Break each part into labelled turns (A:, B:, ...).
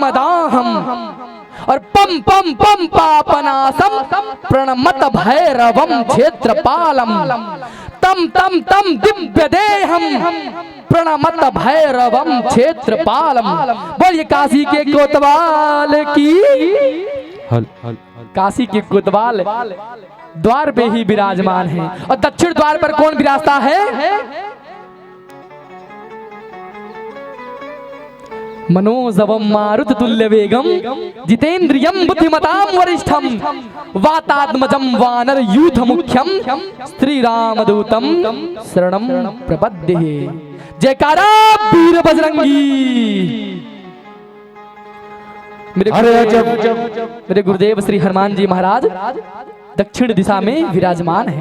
A: मदाहम और पम पम पम पापनासम प्रणमत भैरवम क्षेत्रपालम तम तम तम दिव्य देहम प्रणमत भैरवम क्षेत्रपालम। बोलिए काशी के कोतवाल की। काशी के कोतवाल द्वार पे ही विराजमान है। और दक्षिण द्वार पर कौन विराजता है? मनोजवम मारुत तुल्य वेगम जितेंद्रियम बुद्धिमताम वरिष्ठम वातात्मजम वानर यूथ मुख्यम श्री राम दूतम शरणम प्रपद्ये। जयकारा वीर बजरंगी। मेरे गुरुदेव श्री हनुमान जी महाराज दक्षिण दिशा में विराजमान है।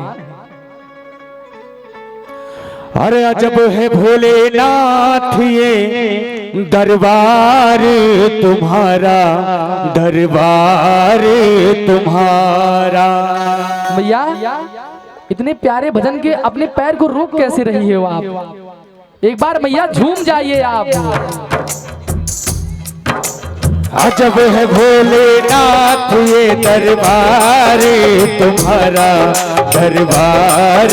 B: अरे अजब है भोलेनाथ ये दरबार तुम्हारा, दरबार तुम्हारा।
A: भैया इतने प्यारे भजन के अपने पैर को रोक कैसे रही हो आप? एक बार मैया झूम जाइए आप।
B: अजब है भोलेनाथ ये दरबार तुम्हारा, दरबार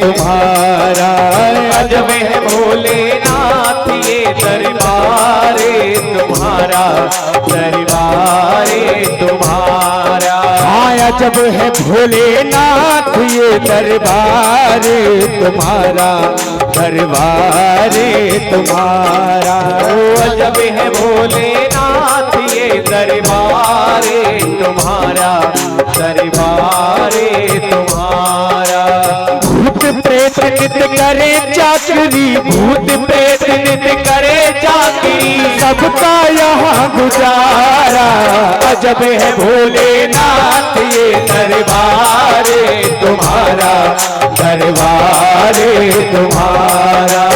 B: तुम्हारा।
C: अजब है भोलेनाथ ये दरबार तुम्हारा, दरबार तुम्हारा।
B: अजब है भोलेनाथ ये दरबार तुम्हारा, दरबार तुम्हारा।
C: अजब है भोलेनाथ ये दरबार तुम्हारा, दरबार तुम्हारा।
B: भूत प्रेत नित्य करे चाकरी,
C: भूत प्रेत नित्य करे चाकरी,
B: सबका यहाँ गुजारा।
C: अजब है भोलेनाथ ये दरबार तुम्हारा, दरबार तुम्हारा।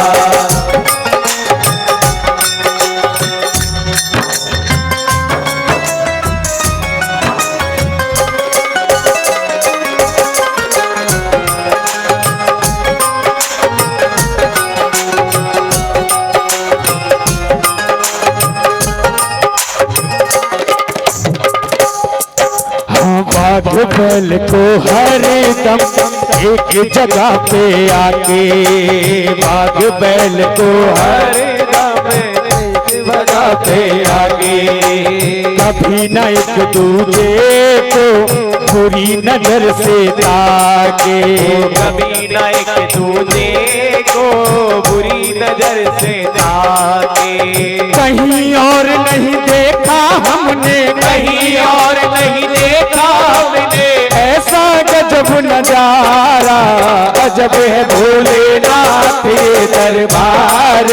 B: बाघबल को हर दम एक जगह पे आके, बाघबल को हर
C: दम एक जगह पे आके,
B: कभी न एक दूजे को बुरी नजर से ताके,
C: कभी न एक दूजे को बुरी नजर से ताके।
B: कहीं और नहीं देखा हमने,
C: कहीं और नहीं देखा हमने,
B: ऐसा गजब नजारा। अजब है भोलेनाथ ये दरबार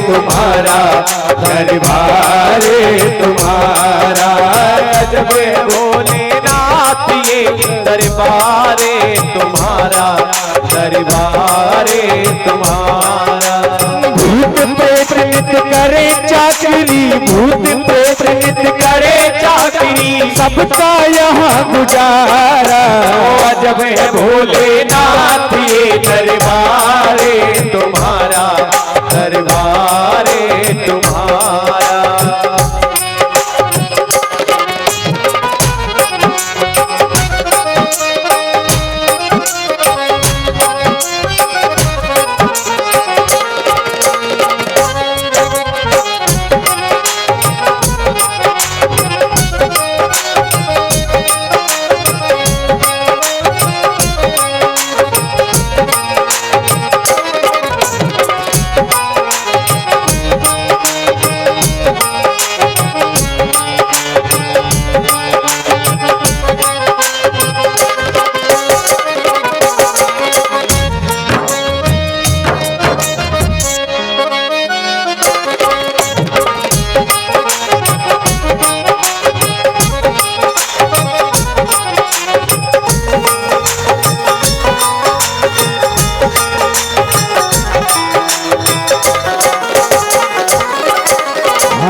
B: तुम्हारा, दरबार तुम्हारा।
C: अजब है भोलेनाथ ये दरबार तुम्हारा, दरबार तुम्हारा।
B: भूत प्रेत नित्य करे चाकरी, भूत प्रेत नित्य करे चाकरी, सबका यहाँ गुजारा।
C: अजब है भोलेनाथ ये दरबार तुम्हारा, दरबार तुम्हारा।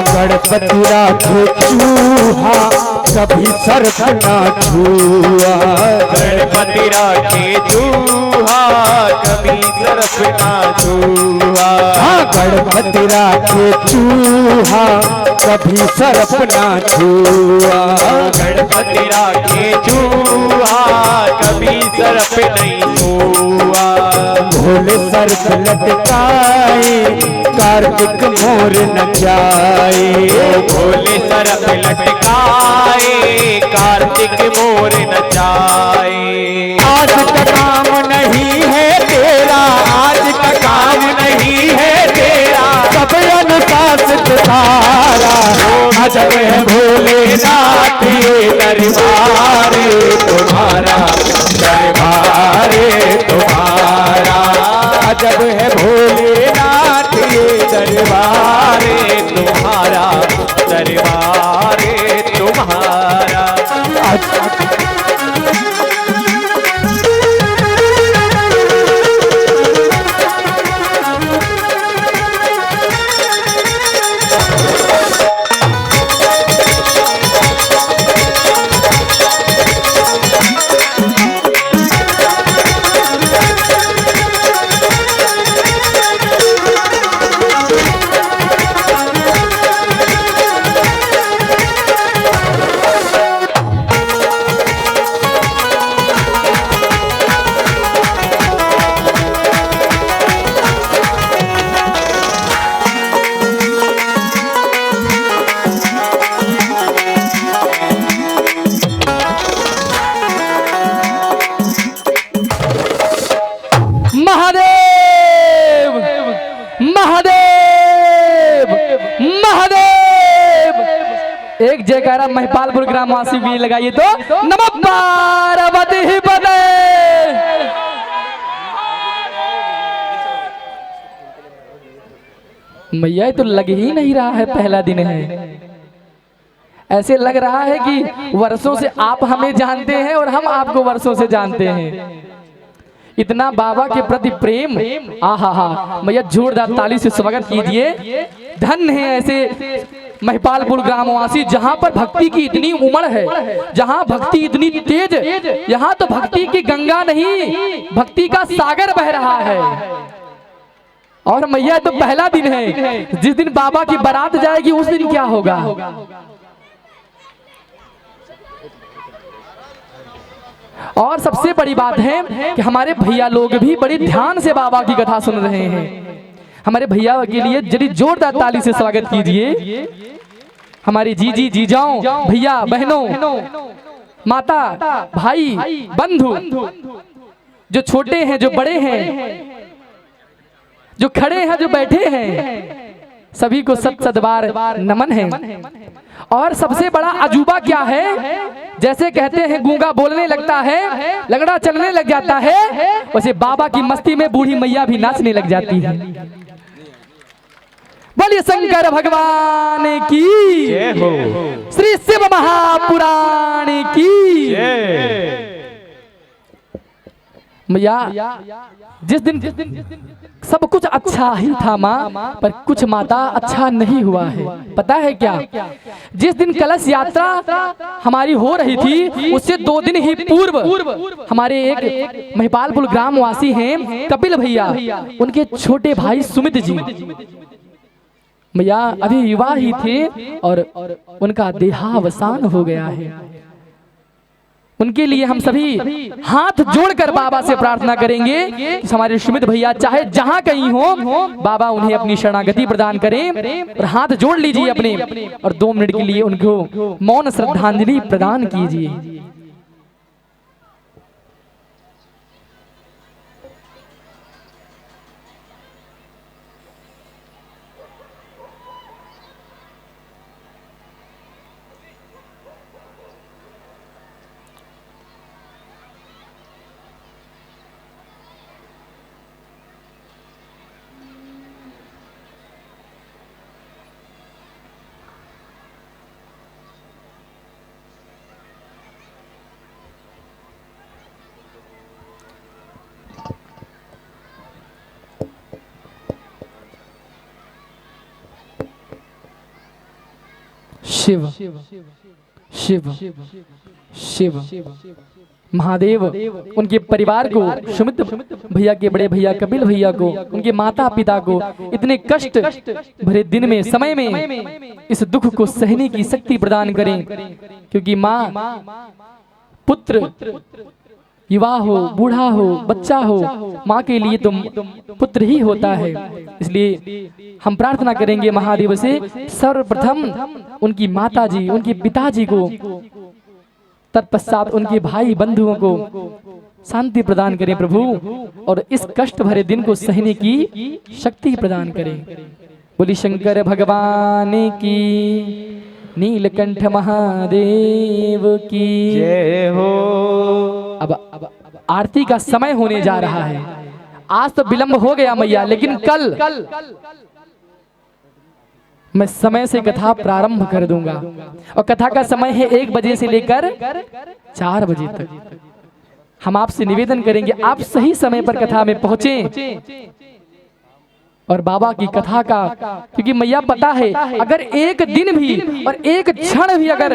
B: गणपति राखो चूहा कभी सर्प ना छुआ।
C: गणपति राखे चूहा कभी सर्प ना छुआ।
B: हाँ गणपति राखे चूहा कभी सर्प ना छुआ।
C: गणपति राखे चूहा कभी सर्प नहीं छुआ।
B: भोले सर्प लटकाए कार्तिक मोर नचाए।
C: भोले सर्प लटकाए कार्तिक मोर नचाए।
B: आज का काम नहीं है तेरा, आज का काम नहीं है तेरा, सब अनुशासित तारा। अजब है भोलेनाथ ये दरबार तुम्हारा, दरबार तुम्हारा। अजब है भोलेनाथ ये दरबार
C: तुम्हारा दरबार तुम्हारा।
A: महादेव महादेव महादेव। एक जयकारा महिपालपुर ग्रामवासी भी लगाइए तो नमः पार्वती पते। मैया तो लग ही नहीं रहा है पहला दिन है। ऐसे लग रहा है कि वर्षों से आप हमें जानते हैं और हम आपको वर्षों से जानते हैं। इतना बाबा के प्रति प्रेम, आहा हा। मैया जोरदार ताली से स्वागत कीजिए। धन्य है ऐसे महिपालपुर ग्रामवासी जहां पर भक्ति की इतनी उमड़ है, जहां भक्ति इतनी तेज। यहाँ तो भक्ति की गंगा नहीं, भक्ति का सागर बह रहा है। और मैया तो पहला दिन है, जिस दिन बाबा की बारात जाएगी उस दिन क्या होगा। और सबसे बड़ी बात है कि हमारे भैया लोग भी बड़ी ध्यान से बाबा की कथा सुन रहे हैं। हमारे भैया के लिए जरी जोरदार ताली से स्वागत कीजिए। हमारी जीजी जीजाओं, भैया बहनों, माता भाई बंधु, जो छोटे हैं जो बड़े हैं, जो खड़े हैं जो बैठे हैं, सभी को सत सदबार नमन है। और सबसे बड़ा अजूबा क्या है, जैसे कहते हैं गूंगा बोलने लगता है, लंगड़ा चलने लग जाता है, वैसे बाबा की मस्ती में बूढ़ी मैया भी नाचने लग जाती है। बोलिए शंकर भगवान की
C: जय हो।
A: श्री शिव महापुराण की मैया। जिस दिन सब कुछ अच्छा ही था माँ, पर कुछ माता अच्छा नहीं हुआ है। पता है क्या, जिस दिन कलश यात्रा हमारी हो रही थी उससे 2 दिन ही पूर्व हमारे एक महिपालपुर ग्रामवासी हैं कपिल भैया, उनके छोटे भाई सुमित जी मैया अभी युवा ही थे और उनका देहावसान हो गया है। उनके लिए हम सभी हाथ जोड़कर बाबा से प्रार्थना करेंगे कि हमारे सुमित भैया चाहे जहां कहीं हो, बाबा उन्हें अपनी शरणागति प्रदान करें। और हाथ जोड़ लीजिए अपने और 2 मिनट के लिए उनको मौन श्रद्धांजलि प्रदान कीजिए। शिव शिव शिव महादेव उनके परिवार को, सुमित भैया के बड़े भैया कपिल भैया को, उनके माता पिता को इतने कष्ट भरे दिन में, समय में इस दुख को सहने की शक्ति प्रदान करें। क्योंकि माँ, पुत्र, युवा हो, बूढ़ा हो, बच्चा हो, माँ के लिए तो पुत्र ही होता है। इसलिए हम प्रार्थना करेंगे महादेव से, सर्वप्रथम उनकी माताजी, उनके पिताजी को, तत्पश्चात उनके भाई बंधुओं को शांति प्रदान करें प्रभु, और इस कष्ट भरे दिन को सहने की शक्ति प्रदान करें। बोली शंकर भगवान की, नीलकंठ महादेव की
C: जय हो।
A: अब आरती का समय होने जा रहा है। आज तो विलंब हो गया मैया, लेकिन कल मैं समय से कथा प्रारंभ कर दूंगा, और कथा का समय है 1 बजे से लेकर 4 बजे तक। हम आपसे निवेदन करेंगे आप सही समय पर कथा में पहुंचे और बाबा की कथा का, क्योंकि मैया पता है अगर एक दिन भी और एक क्षण भी अगर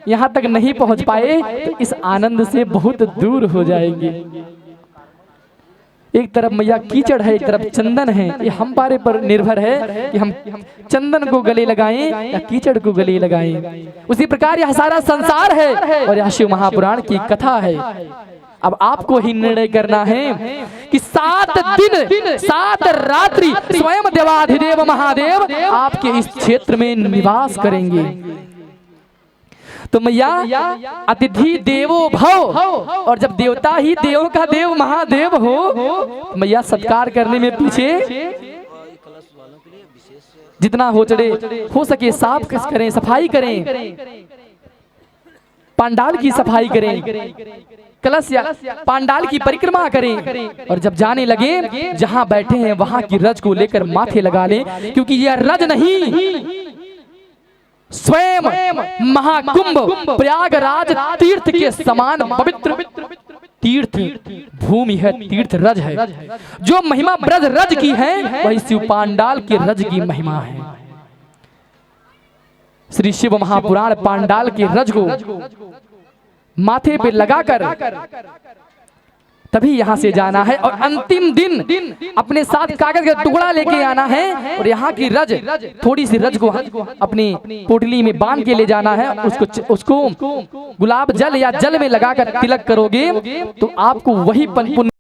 A: यहाँ तक नहीं पहुंच पाए तो इस आनंद से बहुत दूर हो जाएंगे। एक तरफ मैया कीचड़ है, एक तरफ चंदन है। ये हम बारे पर निर्भर है कि हम चंदन को गले लगाएं या कीचड़ को गले लगाएं। उसी प्रकार यह सारा संसार है और यह शिव महापुराण की कथा है। अब आपको ही निर्णय करना है कि 7 दिन 7 रात्रि स्वयं देवाधिदेव महादेव आपके इस क्षेत्र में निवास करेंगे। तो मैया अतिथि देवो भव, और जब देवता ही देवों का देव महादेव हो तो मैया सत्कार करने में पीछे जितना हो सके साफ करें, सफाई करें, पंडाल की सफाई करें, कलश या पंडाल की परिक्रमा करें, और जब जाने लगे जहां बैठे हैं वहां की रज को लेकर माथे लगा लें, क्योंकि यह रज नहीं स्वयं महाकुंभ प्रयागराज तीर्थ के समान पवित्र तीर्थ भूमि है, तीर्थ रज है। जो महिमा ब्रज रज की है वही शिव पांडाल के रज की महिमा है। श्री शिव महापुराण पांडाल के रज को माथे पे लगाकर तभी यहाँ से जाना है, और अंतिम दिन अपने साथ कागज का टुकड़ा लेके आना है, और यहाँ की रज, थोड़ी सी रज को अपनी पोटली में बांध के ले जाना है। उसको गुलाब जल या जल में लगाकर तिलक करोगे तो आपको वही पुण्य